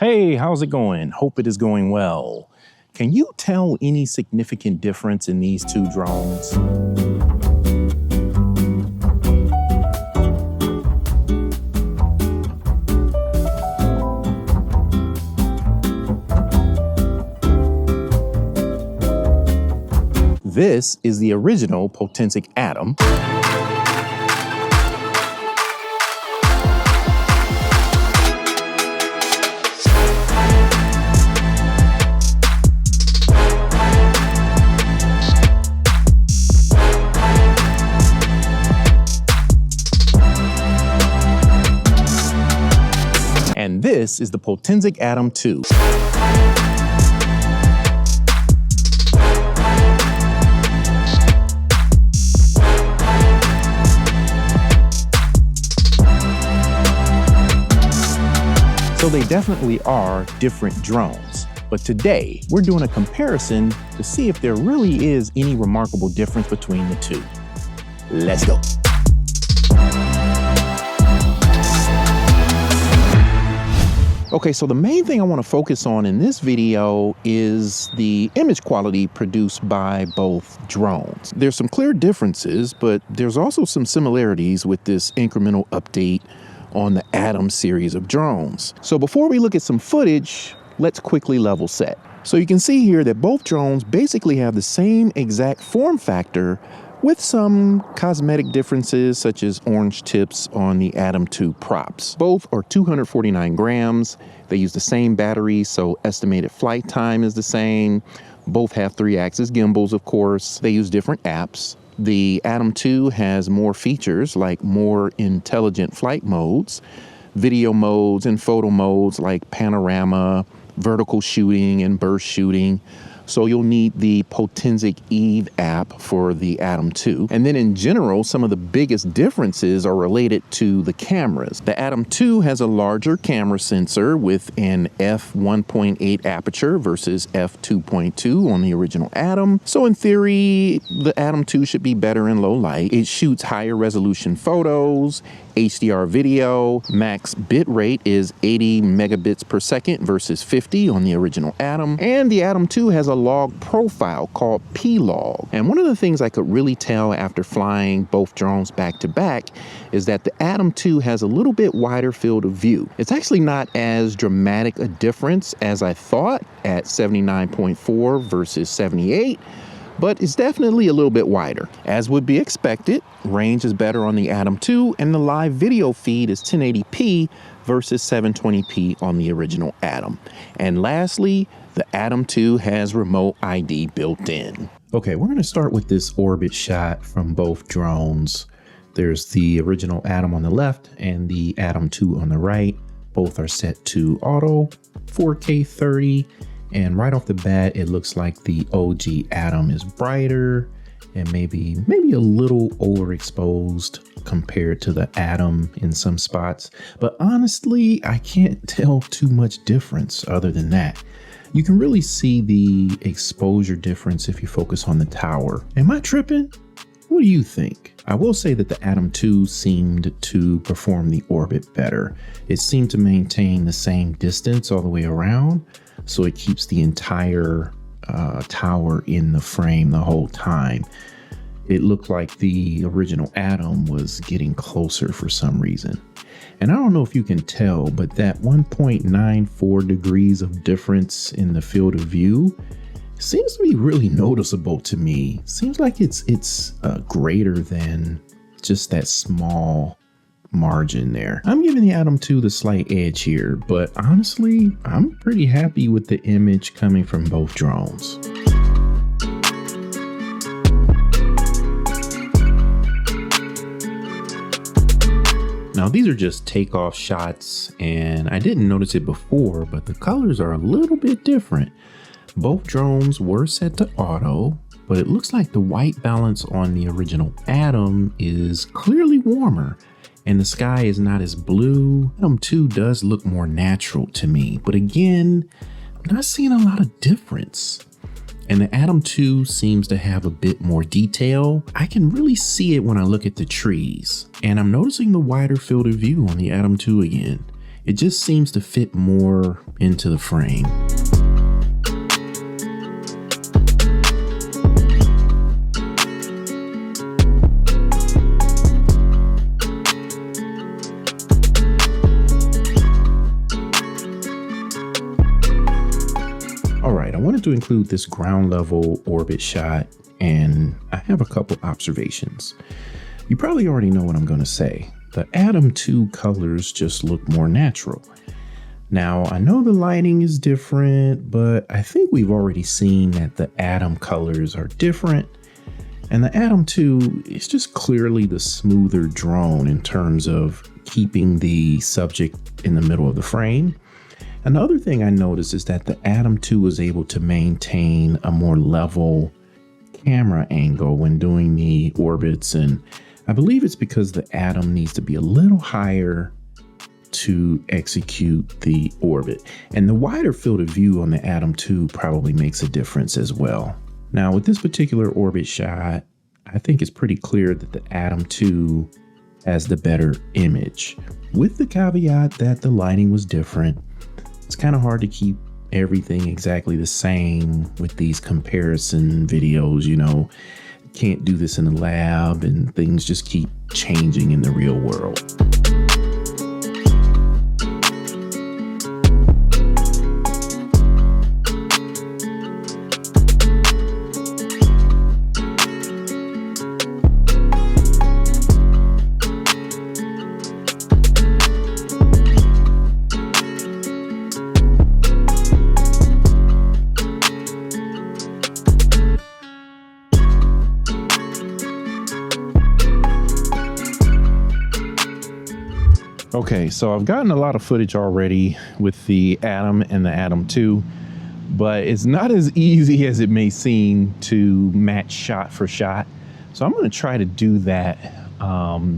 Hey, how's it going? Hope it is going well. Can you tell any significant difference in these two drones? This is the original Potensic Atom. And this is the Potensic Atom 2. So they definitely are different drones. But today, we're doing a comparison to see if there really is any remarkable difference between the two. Let's go. Okay, so the main thing I want to focus on in this video is the image quality produced by both drones. There's some clear differences, but there's also some similarities with this incremental update on the Atom series of drones. So before we look at some footage, let's quickly level set. So you can see here that both drones basically have the same exact form factor with some cosmetic differences such as orange tips on the Atom 2 props. Both are 249 grams. They use the same battery, so estimated flight time is the same. Both have 3-axis gimbals, of course. They use different apps. The Atom 2 has more features like more intelligent flight modes, video modes and photo modes like panorama, vertical shooting and burst shooting. So you'll need the Potensic Eve app for the Atom 2. And then in general, some of the biggest differences are related to the cameras. The Atom 2 has a larger camera sensor with an f1.8 aperture versus f2.2 on the original Atom. So in theory, the Atom 2 should be better in low light. It shoots higher resolution photos, HDR video. Max bit rate is 80 megabits per second versus 50 on the original Atom. And the Atom 2 has a log profile called P-log. And one of the things I could really tell after flying both drones back to back is that the Atom 2 has a little bit wider field of view. It's actually not as dramatic a difference as I thought at 79.4 versus 78. But it's definitely a little bit wider. As would be expected, range is better on the Atom 2, and the live video feed is 1080p versus 720p on the original Atom. And lastly, the Atom 2 has remote ID built in. Okay, we're gonna start with this orbit shot from both drones. There's the original Atom on the left and the Atom 2 on the right. Both are set to auto, 4K 30. And right off the bat, it looks like the OG Atom is brighter and maybe a little overexposed compared to the Atom in some spots. But honestly, I can't tell too much difference other than that. You can really see the exposure difference if you focus on the tower. Am I tripping? What do you think? I will say that the Atom 2 seemed to perform the orbit better. It seemed to maintain the same distance all the way around, so it keeps the entire tower in the frame the whole time. It looked like the original Atom was getting closer for some reason. And I don't know if you can tell, but that 1.94 degrees of difference in the field of view seems to be really noticeable to me. Seems like it's greater than just that small margin there. I'm giving the Atom 2 the slight edge here, but honestly, I'm pretty happy with the image coming from both drones. Now these are just takeoff shots, and I didn't notice it before, but the colors are a little bit different. Both drones were set to auto, but it looks like the white balance on the original Atom is clearly warmer, and the sky is not as blue. Atom 2 does look more natural to me, but again, I'm not seeing a lot of difference. And the Atom 2 seems to have a bit more detail. I can really see it when I look at the trees, and I'm noticing the wider field of view on the Atom 2 again. It just seems to fit more into the frame. All right, I wanted to include this ground level orbit shot, and I have a couple observations. You probably already know what I'm going to say. The Atom 2 colors just look more natural. Now, I know the lighting is different, but I think we've already seen that the Atom colors are different. And the Atom 2 is just clearly the smoother drone in terms of keeping the subject in the middle of the frame. Another thing I noticed is that the Atom 2 was able to maintain a more level camera angle when doing the orbits, and I believe it's because the Atom needs to be a little higher to execute the orbit. And the wider field of view on the Atom 2 probably makes a difference as well. Now with this particular orbit shot, I think it's pretty clear that the Atom 2 has the better image, with the caveat that the lighting was different. It's kind of hard to keep everything exactly the same with these comparison videos, you know. Can't do this in the lab, and things just keep changing in the real world. Okay, so I've gotten a lot of footage already with the Atom and the Atom 2, but it's not as easy as it may seem to match shot for shot. So I'm going to try to do that more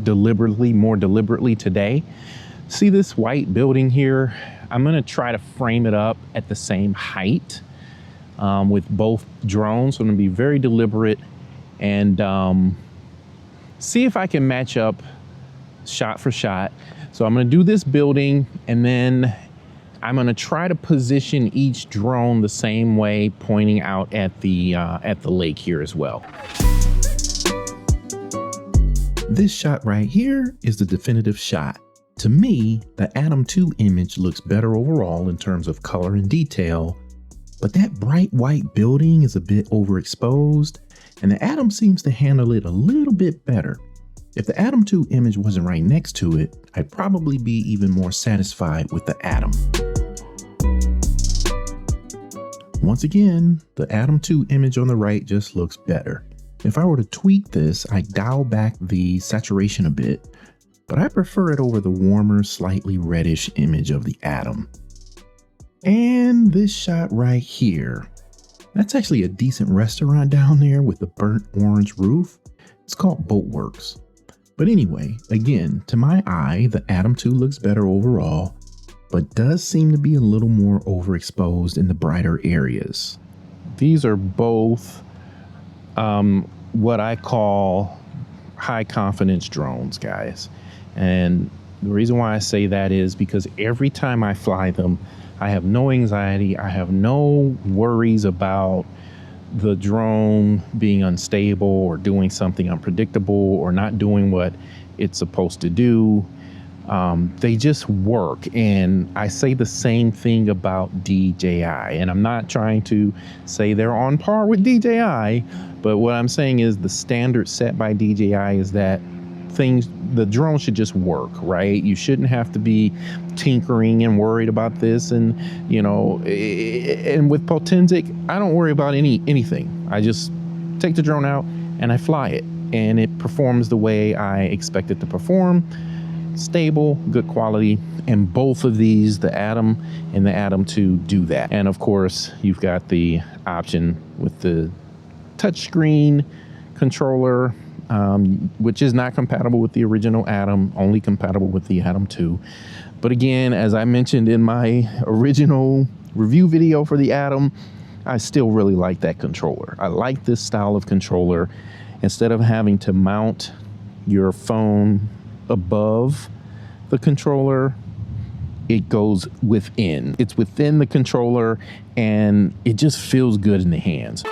deliberately today. See this white building here? I'm going to try to frame it up at the same height with both drones. So I'm going to be very deliberate and see if I can match up shot for shot. So I'm going to do this building, and then I'm going to try to position each drone the same way, pointing out at the lake here as well. This shot right here is the definitive shot. To me, the Atom 2 image looks better overall in terms of color and detail, but that bright white building is a bit overexposed, and the Atom seems to handle it a little bit better. If the Atom 2 image wasn't right next to it, I'd probably be even more satisfied with the Atom. Once again, the Atom 2 image on the right just looks better. If I were to tweak this, I'd dial back the saturation a bit, but I prefer it over the warmer, slightly reddish image of the Atom. And this shot right here, that's actually a decent restaurant down there with a burnt orange roof. It's called Boatworks. But anyway, again, to my eye, the Atom 2 looks better overall, but does seem to be a little more overexposed in the brighter areas. These are both what I call high confidence drones, guys. And the reason why I say that is because every time I fly them, I have no anxiety. I have no worries about the drone being unstable or doing something unpredictable or not doing what it's supposed to do. They just work. And I say the same thing about DJI, and I'm not trying to say they're on par with DJI, but what I'm saying is the standard set by DJI is that the drone should just work, right? You shouldn't have to be tinkering and worried about this. And, you know, and with Potensic, I don't worry about anything. I just take the drone out and I fly it, and it performs the way I expect it to perform. Stable, good quality, and both of these, the Atom and the Atom 2, do that. And of course, you've got the option with the touchscreen controller, which is not compatible with the original Atom, only compatible with the Atom 2. But again, as I mentioned in my original review video for the Atom, I still really like that controller. I like this style of controller. Instead of having to mount your phone above the controller, it goes within. It's within the controller and it just feels good in the hands.